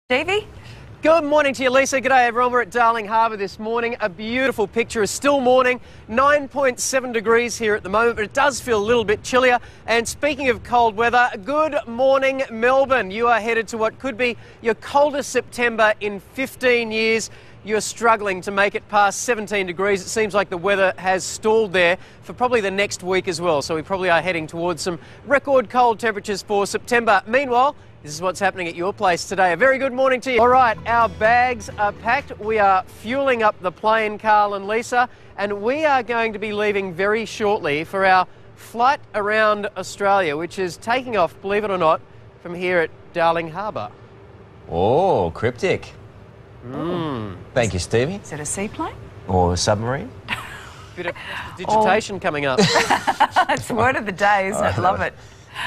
Davey? Good morning to you, Lisa. G'day, everyone. We're at Darling Harbour this morning. A beautiful picture. It's still morning, 9.7 degrees here at the moment, but it does feel a little bit chillier. And speaking of cold weather, good morning, Melbourne. You are headed to what could be your coldest September in 15 years. You're struggling to make it past 17 degrees. It seems like the weather has stalled there for probably the next week as well. So we probably are heading towards some record cold temperatures for September. Meanwhile, this is what's happening at your place today. A very good morning to you. All right, our bags are packed. We are fueling up the plane, Carl and Lisa, and we are going to be leaving very shortly for our flight around Australia, which is taking off, believe it or not, from here at Darling Harbour. Oh, cryptic. Thank you, Stevie. Is it a seaplane? Or a submarine? Bit of digitation coming up. It's the word of the day, isn't it? Love it.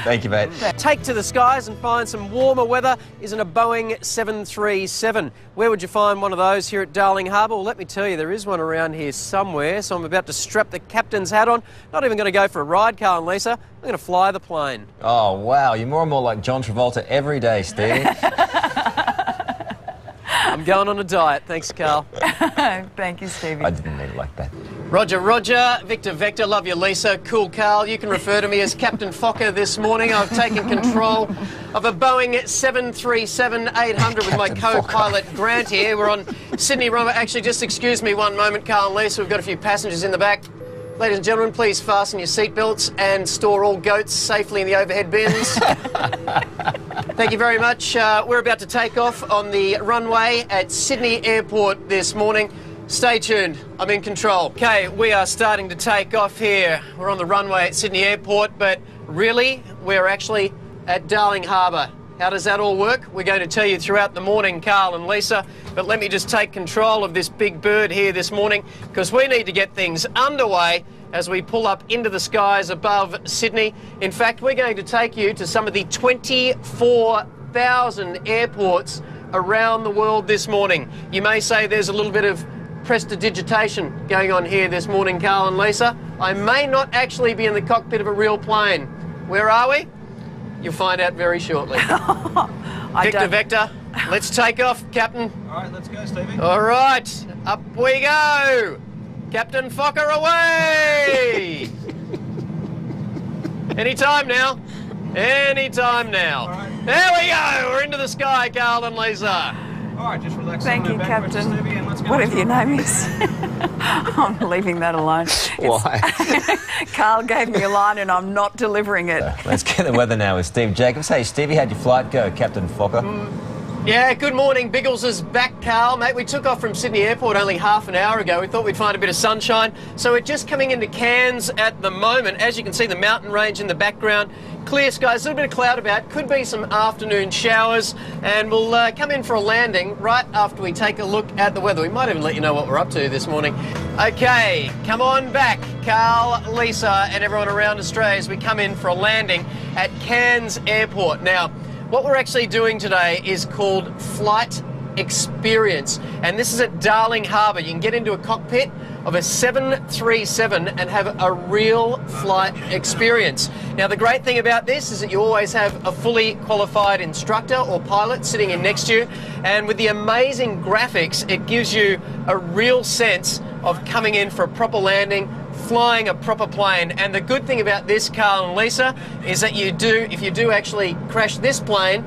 Thank you, mate. Take to the skies and find some warmer weather is in a Boeing 737. Where would you find one of those here at Darling Harbour? Well, let me tell you, there is one around here somewhere, so I'm about to strap the captain's hat on. Not even going to go for a ride, Carl and Lisa. I'm going to fly the plane. Oh, wow. You're more and more like John Travolta every day, Stevie. I'm going on a diet. Thanks, Carl. Thank you, Stevie. I didn't mean it like that. Roger, Roger. Victor, Vector. Love you, Lisa. Cool, Carl. You can refer to me as Captain Fokker this morning. I've taken control of a Boeing 737-800 with my co-pilot Grant here. We're on Sydney runway. Actually, just excuse me one moment, Carl and Lisa. We've got a few passengers in the back. Ladies and gentlemen, please fasten your seatbelts and store all goats safely in the overhead bins. Thank you very much. We're about to take off on the runway at Sydney Airport this morning. Stay tuned. I'm in control. Okay, we are starting to take off here. We're on the runway at Sydney Airport, but really, we're actually at Darling Harbour. How does that all work? We're going to tell you throughout the morning, Carl and Lisa, but let me just take control of this big bird here this morning because we need to get things underway as we pull up into the skies above Sydney. In fact, we're going to take you to some of the 24,000 airports around the world this morning. You may say there's a little bit of prestidigitation going on here this morning, Carl and Lisa. I may not actually be in the cockpit of a real plane. Where are we? You'll find out very shortly. Victor, Vector, let's take off, Captain. All right, let's go, Stevie. All right, up we go. Captain Fokker away! Anytime now. Anytime now. Right. There we go. We're into the sky, Carl and Lisa. All right, just relax. Thank you, Captain. Stevie, and let's go. Whatever your name is. I'm leaving that alone. Why? Carl gave me a line and I'm not delivering it. Let's get the weather now with Steve Jacobs. Hey, Stevie, how'd your flight go, Captain Fokker? Yeah, good morning. Biggles is back, Carl. Mate, we took off from Sydney Airport only half an hour ago. We thought we'd find a bit of sunshine. So we're just coming into Cairns at the moment. As you can see, the mountain range in the background. Clear skies, a little bit of cloud about. Could be some afternoon showers. And we'll come in for a landing right after we take a look at the weather. We might even let you know what we're up to this morning. Okay, come on back, Carl, Lisa, and everyone around Australia as we come in for a landing at Cairns Airport. Now, what we're actually doing today is called Flight Experience, and this is at Darling Harbour. You can get into a cockpit of a 737 and have a real flight experience. Now, the great thing about this is that you always have a fully qualified instructor or pilot sitting in next to you, and with the amazing graphics, it gives you a real sense of coming in for a proper landing, flying a proper plane. And the good thing about this, Carl and Lisa, is that if you do actually crash this plane,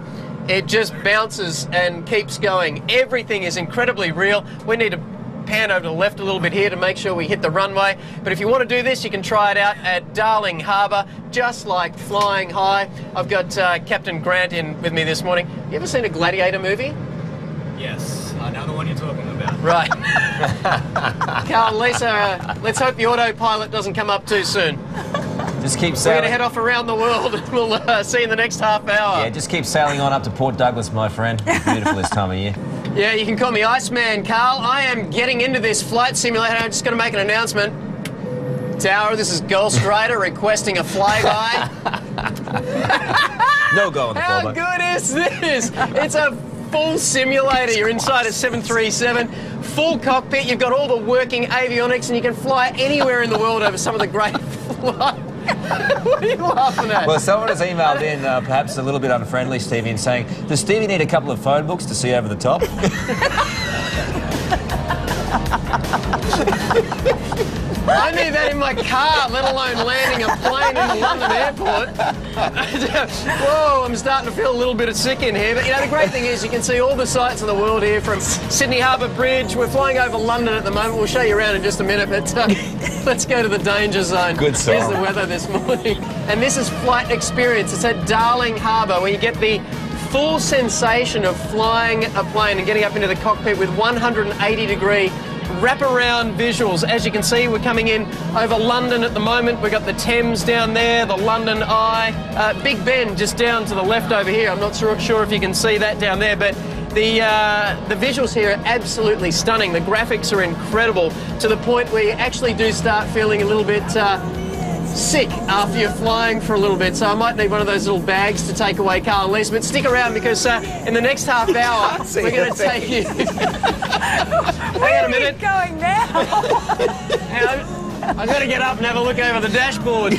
it just bounces and keeps going. Everything is incredibly real. We need to pan over to the left a little bit here to make sure we hit the runway. But if you want to do this, you can try it out at Darling Harbour, just like flying high. I've got Captain Grant in with me this morning. You ever seen a Gladiator movie? Yes, I know the one you're talking about. Right. Carl and Lisa, let's hope the autopilot doesn't come up too soon. Just keep We're sailing. going to head off around the world and we'll see you in the next half hour. Yeah, just keep sailing on up to Port Douglas, my friend. Beautiful this time of year. Yeah, you can call me Iceman, Carl. I am getting into this flight simulator. I'm just going to make an announcement. Tower, this is Ghost Rider requesting a flyby. No go on the How floor, mate. good is this? It's a full simulator. You're inside a 737, full cockpit. You've got all the working avionics and you can fly anywhere in the world over some of the great What are you laughing at? Well, someone has emailed in, perhaps a little bit unfriendly, Stevie, and saying, does Stevie need a couple of phone books to see over the top? I need that in my car, let alone landing a plane in the London airport. Whoa, I'm starting to feel a little bit of sick in here. But, you know, the great thing is you can see all the sights of the world here from Sydney Harbour Bridge. We're flying over London at the moment. We'll show you around in just a minute, but let's go to the danger zone. Good song. Here's the weather this morning. And this is Flight Experience. It's at Darling Harbour, where you get the full sensation of flying a plane and getting up into the cockpit with 180-degree wrap-around visuals. As you can see, we're coming in over London at the moment. We've got the Thames down there, the London Eye, Big Ben just down to the left over here. I'm not sure if you can see that down there, but the visuals here are absolutely stunning. The graphics are incredible, to the point where you actually do start feeling a little bit sick after you're flying for a little bit. So I might need one of those little bags to take away Carl and Lisa, but stick around, because in the next half hour we're going to take you... Hang on a minute. Where are you going now? I've got to get up and have a look over the dashboard.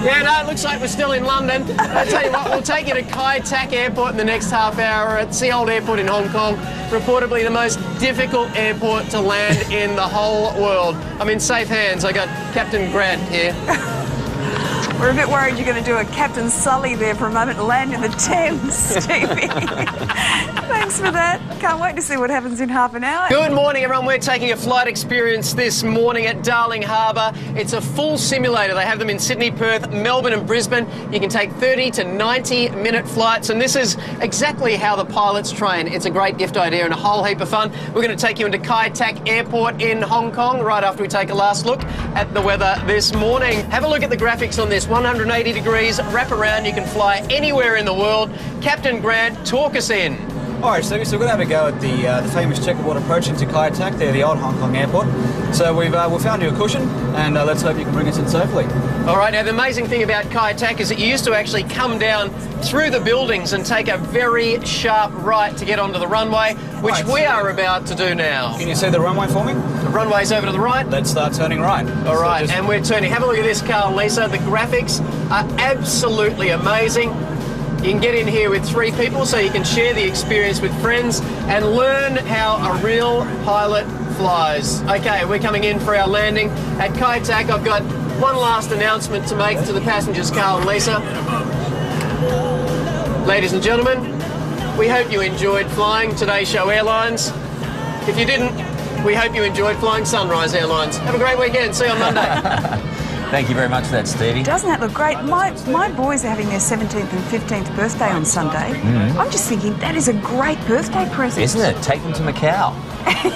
Yeah, no, it looks like we're still in London. I'll tell you what, we'll take you to Kai Tak Airport in the next half hour. It's the old airport in Hong Kong, reportedly the most difficult airport to land in the whole world. I'm in safe hands. I got Captain Grant here. We're a bit worried you're going to do a Captain Sully there for a moment and land in the Thames, Stevie. Thanks for that. Can't wait to see what happens in half an hour. Good morning, everyone. We're taking a flight experience this morning at Darling Harbour. It's a full simulator. They have them in Sydney, Perth, Melbourne and Brisbane. You can take 30 to 90-minute flights, and this is exactly how the pilots train. It's a great gift idea and a whole heap of fun. We're going to take you into Kai Tak Airport in Hong Kong right after we take a last look at the weather this morning. Have a look at the graphics on this. 180 degrees, wrap around, you can fly anywhere in the world. Captain Grant, talk us in. All right, Stevie, so we're going to have a go at the famous checkerboard approach into Kai Tak, there, the old Hong Kong airport. So we've found you a cushion, and let's hope you can bring us in safely. All right, now the amazing thing about Kai Tak is that you used to actually come down through the buildings and take a very sharp right to get onto the runway, which Right. we are about to do now. Can you see the runway for me? The runway's over to the right. Let's start turning right. All So right, just- and we're turning. Have a look at this, Carl and Lisa. The graphics are absolutely amazing. You can get in here with 3 people, so you can share the experience with friends and learn how a real pilot flies. Okay, we're coming in for our landing at Kai Tak. I've got one last announcement to make to the passengers, Carl and Lisa. Ladies and gentlemen, we hope you enjoyed flying Today Show Airlines. If you didn't, we hope you enjoyed flying Sunrise Airlines. Have a great weekend. See you on Monday. Thank you very much for that, Stevie. Doesn't that look great? My boys are having their 17th and 15th birthday on Sunday. I'm just thinking that is a great birthday present. Isn't it? Take them to Macau.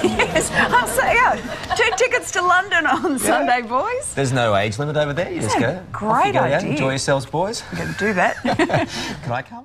Yes. I'll say, yeah. 2 tickets to London on Sunday, boys. There's no age limit over there. You just go. Great Off you go, yeah. idea. Enjoy yourselves, boys. I'm going to do that. Can I come?